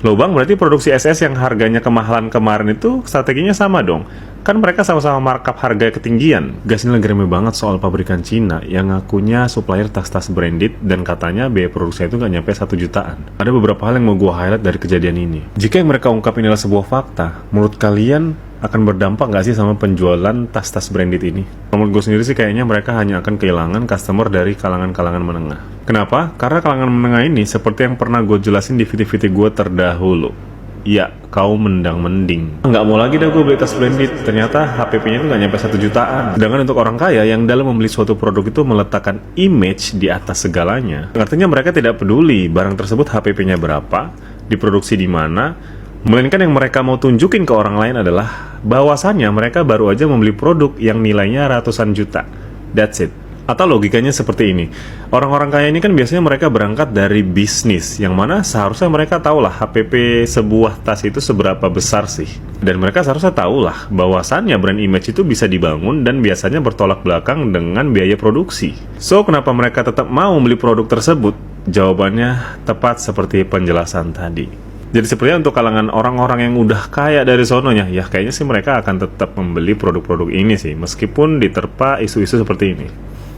Loh bang, berarti produksi SS yang harganya kemahalan kemarin itu strateginya sama dong? Kan mereka sama-sama markup harga ketinggian. Gas ini lagi rame banget soal pabrikan Cina yang ngakunya supplier tas-tas branded dan katanya biaya produksinya itu nggak nyampe 1 jutaan. Ada beberapa hal yang mau gue highlight dari kejadian ini. Jika yang mereka ungkap inilah sebuah fakta, menurut kalian akan berdampak nggak sih sama penjualan tas-tas branded ini? Menurut gue sendiri sih kayaknya mereka hanya akan kehilangan customer dari kalangan-kalangan menengah. Kenapa? Karena kalangan menengah ini seperti yang pernah gue jelasin di video-video gue terdahulu. Ya, kau mendang-mending. Nggak mau lagi dah gue beli tas branded. Ternyata HPP-nya itu nggak nyampe 1 jutaan. Sedangkan untuk orang kaya yang dalam membeli suatu produk itu meletakkan image di atas segalanya. Artinya mereka tidak peduli barang tersebut HPP-nya berapa, diproduksi di mana, melainkan yang mereka mau tunjukin ke orang lain adalah bahwasannya mereka baru aja membeli produk yang nilainya ratusan juta. That's it. Atau logikanya seperti ini. Orang-orang kaya ini kan biasanya mereka berangkat dari bisnis, yang mana seharusnya mereka tahulah HPP sebuah tas itu seberapa besar sih. Dan mereka seharusnya tahulah bahwasannya brand image itu bisa dibangun dan biasanya bertolak belakang dengan biaya produksi. So, kenapa mereka tetap mau membeli produk tersebut? Jawabannya tepat seperti penjelasan tadi. Jadi sepertinya untuk kalangan orang-orang yang udah kaya dari sononya, ya kayaknya sih mereka akan tetap membeli produk-produk ini sih, meskipun diterpa isu-isu seperti ini.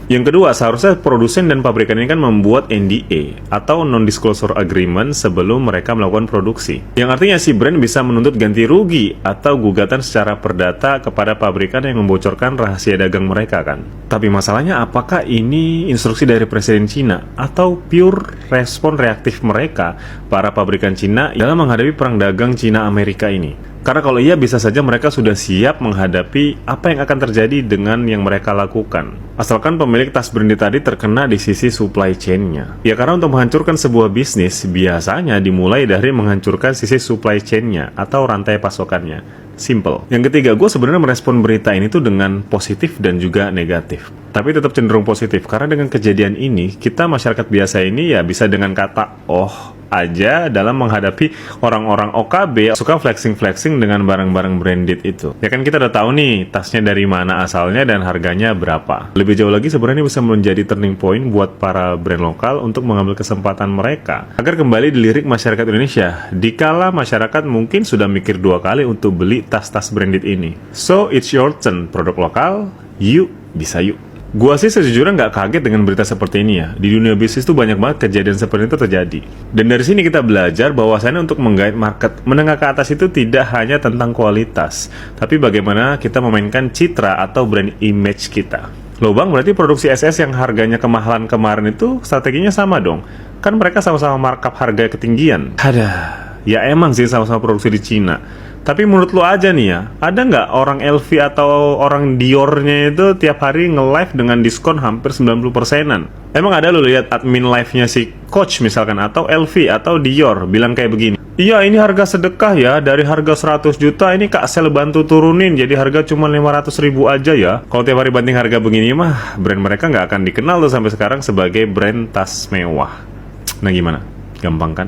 Yang kedua, seharusnya produsen dan pabrikan ini kan membuat NDA atau Non-Disclosure Agreement sebelum mereka melakukan produksi. Yang artinya si brand bisa menuntut ganti rugi atau gugatan secara perdata kepada pabrikan yang membocorkan rahasia dagang mereka kan. Tapi masalahnya apakah ini instruksi dari Presiden Cina atau pure respon reaktif mereka, para pabrikan Cina dalam menghadapi perang dagang Cina-Amerika ini? Karena kalau iya, bisa saja mereka sudah siap menghadapi apa yang akan terjadi dengan yang mereka lakukan. Asalkan pemilik tas branded tadi terkena di sisi supply chain-nya. Ya karena untuk menghancurkan sebuah bisnis, biasanya dimulai dari menghancurkan sisi supply chain-nya atau rantai pasokannya. Simple. Yang ketiga, gue sebenarnya merespon berita ini tuh dengan positif dan juga negatif. Tapi tetap cenderung positif, karena dengan kejadian ini, kita masyarakat biasa ini ya bisa dengan kata "oh" aja dalam menghadapi orang-orang OKB suka flexing-flexing dengan barang-barang branded itu. Ya kan kita udah tahu nih tasnya dari mana asalnya dan harganya berapa. Lebih jauh lagi sebenarnya bisa menjadi turning point buat para brand lokal untuk mengambil kesempatan mereka agar kembali dilirik masyarakat Indonesia dikala masyarakat mungkin sudah mikir 2 kali untuk beli tas-tas branded ini. So it's your turn, produk lokal, yuk bisa yuk. Gua sih sejujurnya nggak kaget dengan berita seperti ini ya. Di dunia bisnis tuh banyak banget kejadian seperti itu terjadi. Dan dari sini kita belajar bahwasannya untuk menggait market menengah ke atas itu tidak hanya tentang kualitas, tapi bagaimana kita memainkan citra atau brand image kita. Loh bang, berarti produksi SS yang harganya kemahalan kemarin itu strateginya sama dong? Kan mereka sama-sama markup harga ketinggian. Ya emang sih sama-sama produksi di Cina. Tapi menurut lo aja nih ya, ada nggak orang LV atau orang Dior-nya itu tiap hari nge-live dengan diskon hampir 90%-an? Emang ada lo lihat admin live-nya si Coach misalkan, atau LV atau Dior bilang kayak begini, iya ini harga sedekah ya, dari harga 100 juta ini Kak Sel bantu turunin jadi harga cuma 500 ribu aja ya. Kalau tiap hari banting harga begini mah, brand mereka nggak akan dikenal tuh sampai sekarang sebagai brand tas mewah. Nah gimana? Gampang kan?